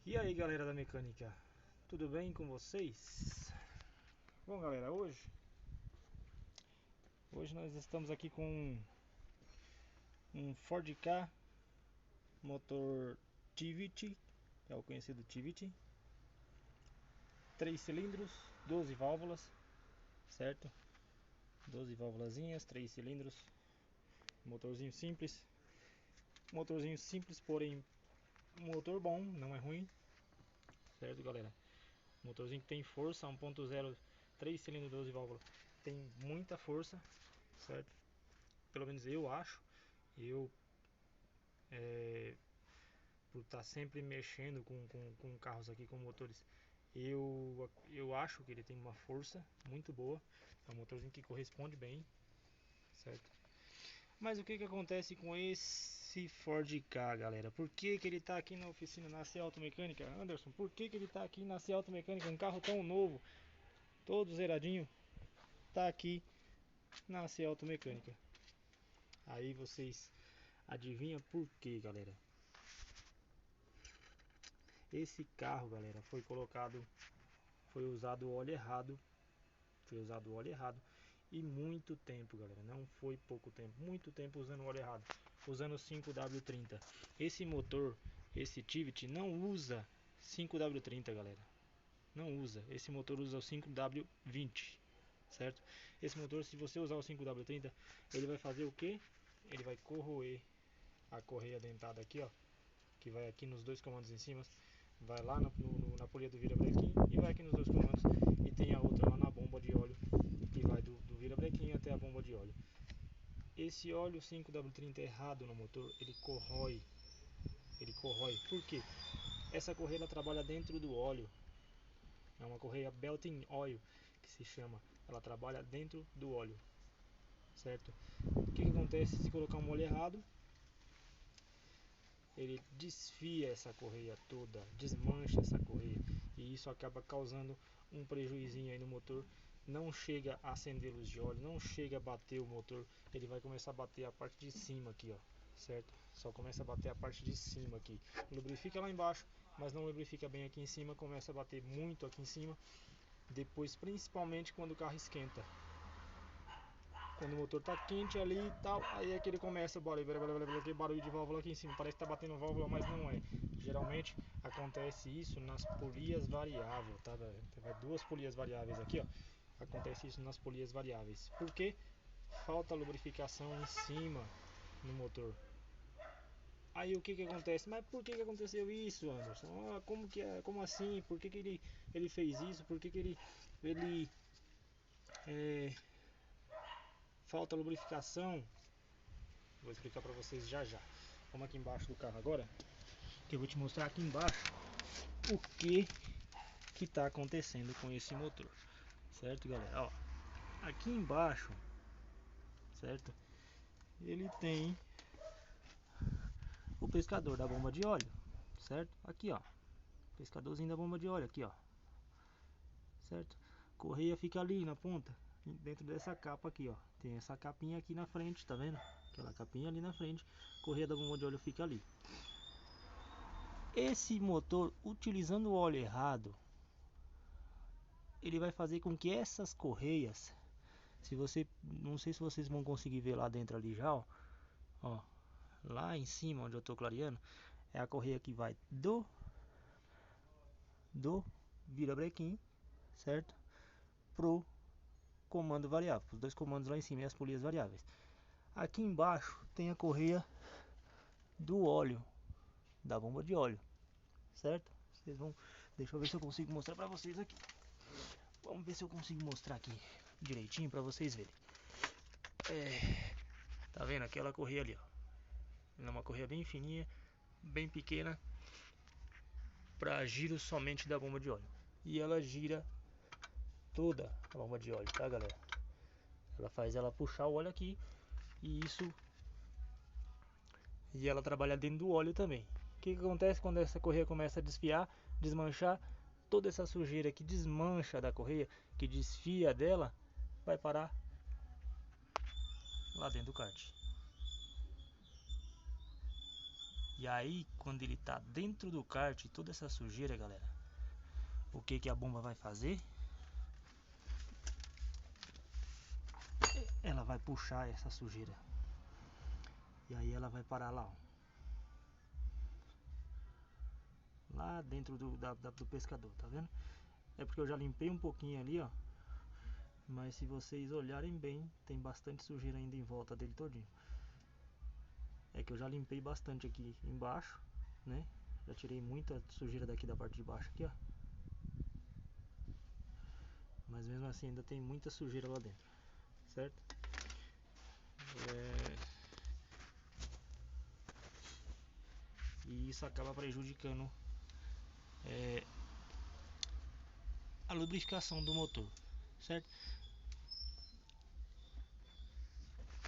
E aí galera da mecânica, tudo bem com vocês? Bom galera, hoje nós estamos aqui com um Ford Ka motor Tivit, é o conhecido Tivit, 3 cilindros, 12 válvulas, certo? 12 válvulazinhas, 3 cilindros, motorzinho simples, porém motor bom, não é ruim, certo galera? Motorzinho que tem força, 1.0, 3 cilindros, 12 válvulas, tem muita força, certo? Pelo menos eu acho. Eu por estar sempre mexendo com carros aqui, com motores, eu acho que ele tem uma força muito boa. É um motorzinho que corresponde bem, certo? Mas o que acontece com esse Ford Ka, galera? Por que ele está aqui na oficina, na C Automecânica? Anderson, por que ele está aqui na C Automecânica? Um carro tão novo, todo zeradinho, está aqui na C Automecânica. Aí vocês adivinham por quê, galera? Esse carro, galera, foi usado o óleo errado. Foi usado o óleo errado. E muito tempo, galera. Não foi pouco tempo. Muito tempo usando o óleo errado. Usando o 5W30. Esse motor, esse Tivit, não usa 5W30, galera. Não usa. Esse motor usa o 5W20. Certo? Esse motor, se você usar o 5W30, ele vai fazer o que? Ele vai corroer a correia dentada aqui, ó. Que vai aqui nos dois comandos em cima. Vai lá na polia do virabrequim e vai aqui nos dois comandos. E tem a outra lá na bomba de óleo, que vai do virabrequim até a bomba de óleo. Esse óleo 5W30 errado no motor, ele corrói. Por quê? Essa correia ela trabalha dentro do óleo. É uma correia Belting Oil que se chama. Ela trabalha dentro do óleo, certo? O que acontece se colocar um óleo errado? Ele desfia essa correia toda, desmancha essa correia, e isso acaba causando um prejuízinho aí no motor. Não chega a acender luz de óleo, não chega a bater o motor. Ele vai começar a bater a parte de cima aqui, ó, certo? Só começa a bater a parte de cima aqui. Lubrifica lá embaixo, mas não lubrifica bem aqui em cima. Começa a bater muito aqui em cima. Depois, principalmente quando o carro esquenta, quando o motor tá quente ali e tal, aí é que ele começa aquele barulho de válvula aqui em cima. Parece que tá batendo válvula, mas não é. Geralmente acontece isso nas polias variáveis, tá? Vai duas polias variáveis aqui, ó. Acontece isso nas polias variáveis. Por quê? Falta lubrificação em cima no motor. Aí o que acontece? Mas por que aconteceu isso, Anderson? Como que é? Como assim? Por que ele fez isso? Por que ele falta lubrificação? Vou explicar para vocês já já. Vamos aqui embaixo do carro agora, que eu vou te mostrar aqui embaixo o que está acontecendo com esse motor, certo, galera? Ó, aqui embaixo, certo, ele tem o pescador da bomba de óleo, certo? Aqui, ó, pescadorzinho da bomba de óleo aqui, ó, certo? Correia fica ali na ponta, dentro dessa capa aqui, ó. Tem essa capinha aqui na frente, tá vendo? Aquela capinha ali na frente, correia da bomba de óleo fica ali. Esse motor, utilizando o óleo errado, ele vai fazer com que essas correias, não sei se vocês vão conseguir ver lá dentro ali já, ó, lá em cima onde eu tô clareando, é a correia que vai do virabrequim, certo? Pro comando variável, os dois comandos lá em cima e as polias variáveis. Aqui embaixo tem a correia do óleo, da bomba de óleo, certo? Vocês vão, deixa eu ver se eu consigo mostrar para vocês aqui. Vamos ver se eu consigo mostrar aqui direitinho para vocês verem. Tá vendo aquela correia ali, ó? É uma correia bem fininha, bem pequena, para giro somente da bomba de óleo. E ela gira toda a bomba de óleo, tá, galera? Ela faz ela puxar o óleo aqui, e ela trabalha dentro do óleo também. O que acontece quando essa correia começa a desfiar, desmanchar? Toda essa sujeira que desmancha da correia, que desfia dela, vai parar lá dentro do kart. E aí, quando ele tá dentro do kart, toda essa sujeira, galera, o que que a bomba vai fazer? Ela vai puxar essa sujeira. E aí ela vai parar lá, ó. Lá dentro do pescador, tá vendo? É porque eu já limpei um pouquinho ali, ó. Mas se vocês olharem bem, tem bastante sujeira ainda em volta dele todinho. É que eu já limpei bastante aqui embaixo, né? Já tirei muita sujeira daqui da parte de baixo aqui, ó. Mas mesmo assim ainda tem muita sujeira lá dentro, certo? E isso acaba prejudicando a lubrificação do motor, certo?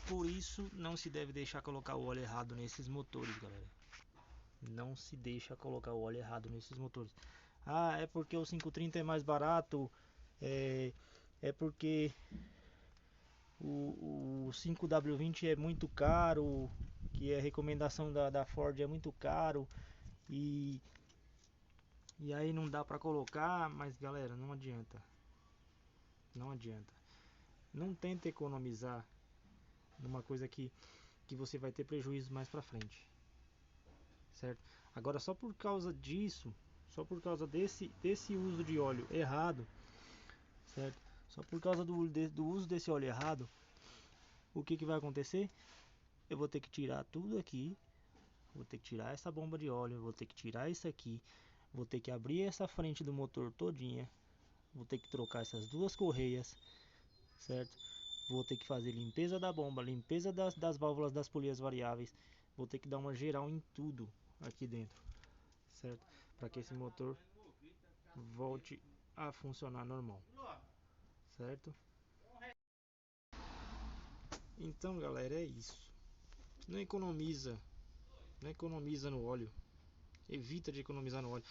Por isso não se deve deixar colocar o óleo errado nesses motores, galera. Não se deixa colocar o óleo errado nesses motores. Ah, é porque o 530 é mais barato, é porque o 5W20 é muito caro, que é a recomendação da Ford, é muito caro, e aí não dá pra colocar. Mas galera, não adianta. Não adianta. Não tenta economizar numa coisa que você vai ter prejuízo mais pra frente, certo? Agora, só por causa disso, só por causa desse uso de óleo errado, certo? Só por causa do uso desse óleo errado, o que que vai acontecer? Eu vou ter que tirar tudo aqui, vou ter que tirar essa bomba de óleo, vou ter que tirar isso aqui, vou ter que abrir essa frente do motor todinha, vou ter que trocar essas duas correias, certo? Vou ter que fazer limpeza da bomba, limpeza das válvulas das polias variáveis, vou ter que dar uma geral em tudo aqui dentro, certo? Para que esse motor volte a funcionar normal, certo? Então, galera, é isso. Não economiza, não economiza no óleo. Evita de economizar no óleo.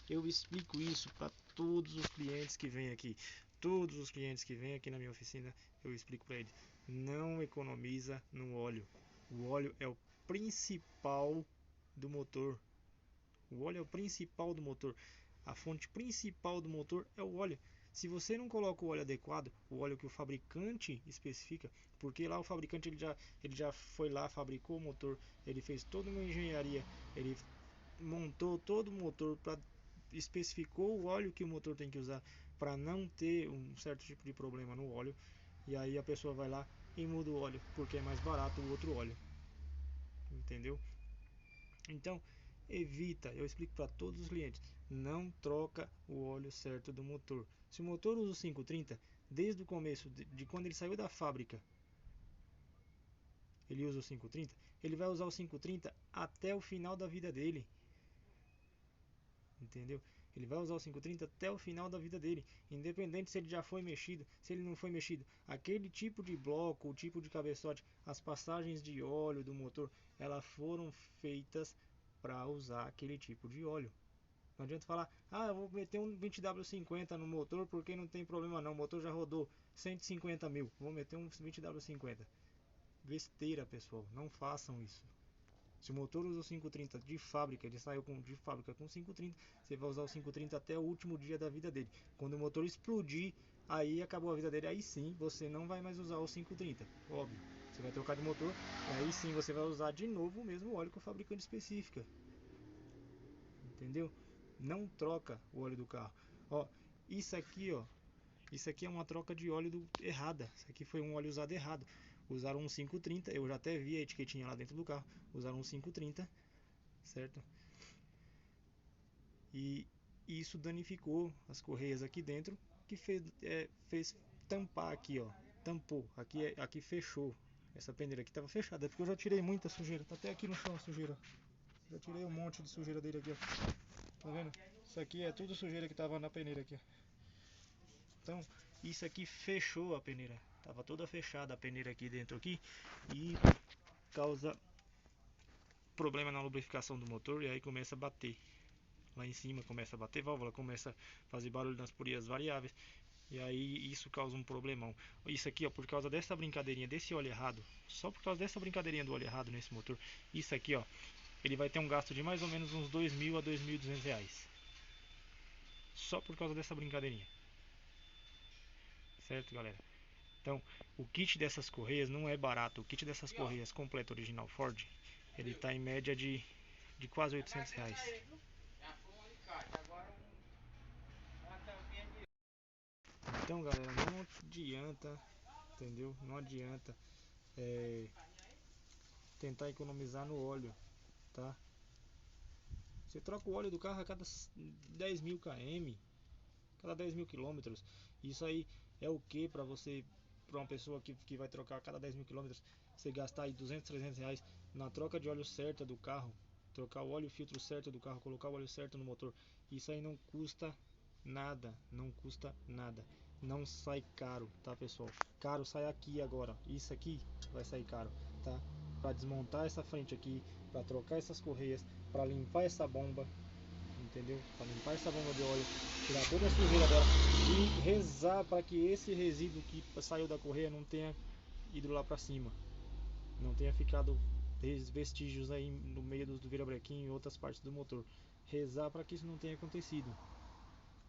Eu explico isso para todos os clientes que vêm aqui. Todos os clientes que vêm aqui na minha oficina, eu explico para eles: não economiza no óleo. O óleo é o principal do motor. O óleo é o principal do motor. A fonte principal do motor é o óleo. Se você não coloca o óleo adequado, o óleo que o fabricante especifica, porque lá o fabricante ele já foi lá, fabricou o motor, ele fez toda uma engenharia, ele montou todo o motor, especificou o óleo que o motor tem que usar para não ter um certo tipo de problema no óleo. E aí a pessoa vai lá e muda o óleo porque é mais barato o outro óleo, entendeu? Então evita, eu explico para todos os clientes: não troca o óleo certo do motor. Se o motor usa o 530 desde o começo de quando ele saiu da fábrica, ele usa o 530, ele vai usar o 530 até o final da vida dele, entendeu? Ele vai usar o 530 até o final da vida dele, independente se ele já foi mexido, se ele não foi mexido. Aquele tipo de bloco, o tipo de cabeçote, as passagens de óleo do motor, elas foram feitas para usar aquele tipo de óleo. Não adianta falar: ah, eu vou meter um 20W50 no motor porque não tem problema não, o motor já rodou 150 mil, vou meter um 20W50. Besteira, pessoal, não façam isso. Se o motor usa o 530 de fábrica, ele saiu de fábrica com 530, você vai usar o 530 até o último dia da vida dele. Quando o motor explodir, aí acabou a vida dele, aí sim você não vai mais usar o 530, óbvio. Você vai trocar de motor, e aí sim você vai usar de novo o mesmo óleo que o fabricante especifica. Entendeu? Não troca o óleo do carro. Ó, isso aqui, ó, isso aqui é uma troca de óleo errada. Isso aqui foi um óleo usado errado. Usaram um 530, eu já até vi a etiquetinha lá dentro do carro. Usaram um 530, certo? E isso danificou as correias aqui dentro, que fez tampar aqui, ó. Tampou. Aqui fechou. Essa peneira aqui estava fechada, porque eu já tirei muita sujeira. Tá até aqui no chão a sujeira. Já tirei um monte de sujeira dele aqui, ó. Tá vendo? Isso aqui é tudo sujeira que tava na peneira aqui. Então, isso aqui fechou a peneira. Tava toda fechada a peneira aqui dentro aqui e causa problema na lubrificação do motor, e aí começa a bater. Lá em cima começa a bater válvula, começa a fazer barulho nas polias variáveis. E aí isso causa um problemão. Isso aqui, ó, por causa dessa brincadeirinha desse óleo errado, só por causa dessa brincadeirinha do óleo errado nesse motor, isso aqui, ó, ele vai ter um gasto de mais ou menos uns 2.000 a 2.200 reais. Só por causa dessa brincadeirinha. Certo, galera? Então, o kit dessas correias não é barato. O kit dessas correias completo original Ford, ele está em média de quase 800 reais. Então, galera, não adianta, entendeu? Não adianta tentar economizar no óleo, tá? Você troca o óleo do carro a cada 10.000 km, cada 10.000 quilômetros. Isso aí é o que para você, para uma pessoa que vai trocar a cada 10.000 quilômetros, você gastar aí 200, 300 reais na troca de óleo certa do carro, trocar o óleo filtro certo do carro, colocar o óleo certo no motor. Isso aí não custa nada, não custa nada. Não sai caro, tá, pessoal? Caro sai aqui agora. Isso aqui vai sair caro, tá? Para desmontar essa frente aqui, para trocar essas correias, para limpar essa bomba, entendeu? Para limpar essa bomba de óleo, tirar toda a sujeira dela e rezar para que esse resíduo que saiu da correia não tenha ido lá para cima, não tenha ficado vestígios aí no meio do virabrequim e outras partes do motor. Rezar para que isso não tenha acontecido,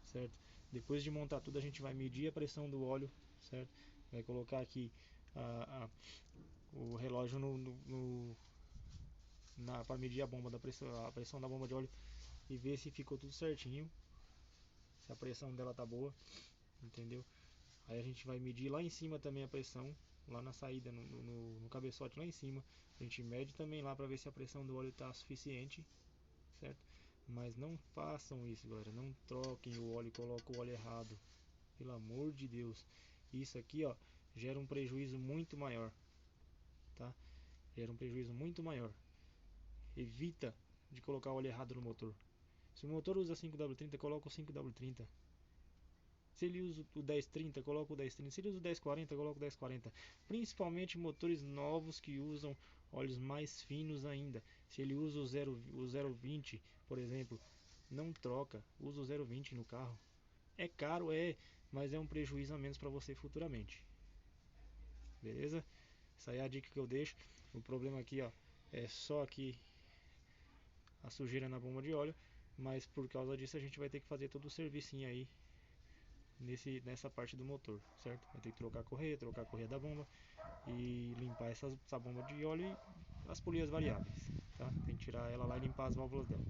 certo? Depois de montar tudo, a gente vai medir a pressão do óleo, certo? Vai colocar aqui o relógio para medir a pressão da bomba de óleo e ver se ficou tudo certinho, se a pressão dela tá boa, entendeu? Aí a gente vai medir lá em cima também a pressão, lá na saída, no cabeçote lá em cima. A gente mede também lá para ver se a pressão do óleo tá suficiente, certo? Mas não façam isso, galera. Não troquem o óleo e coloquem o óleo errado. Pelo amor de Deus. Isso aqui, ó, gera um prejuízo muito maior, tá? Gera um prejuízo muito maior. Evita de colocar o óleo errado no motor. Se o motor usa 5W30, coloca o 5W30. Se ele usa o 1030, coloca o 1030. Se ele usa o 1040, coloca o 1040. Principalmente motores novos que usam óleos mais finos ainda. Se ele usa o 020, por exemplo, não troca. Usa o 020 no carro. É caro, mas é um prejuízo a menos para você futuramente. Beleza? Essa aí é a dica que eu deixo. O problema aqui, ó, é só aqui a sujeira na bomba de óleo. Mas por causa disso a gente vai ter que fazer todo o servicinho aí nessa parte do motor, certo? Vai ter que trocar a correia da bomba e limpar essa bomba de óleo e as polias variáveis, tá? Tem que tirar ela lá e limpar as válvulas dela.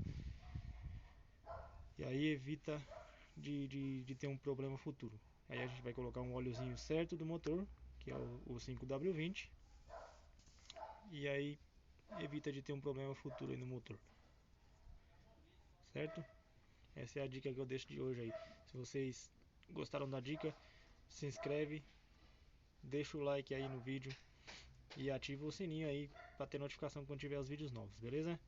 E aí evita de ter um problema futuro. Aí a gente vai colocar um óleozinho certo do motor, que é o 5W20, e aí evita de ter um problema futuro aí no motor, certo? Essa é a dica que eu deixo de hoje aí. Se vocês gostaram da dica, se inscreve, deixa o like aí no vídeo e ativa o sininho aí para ter notificação quando tiver os vídeos novos, beleza?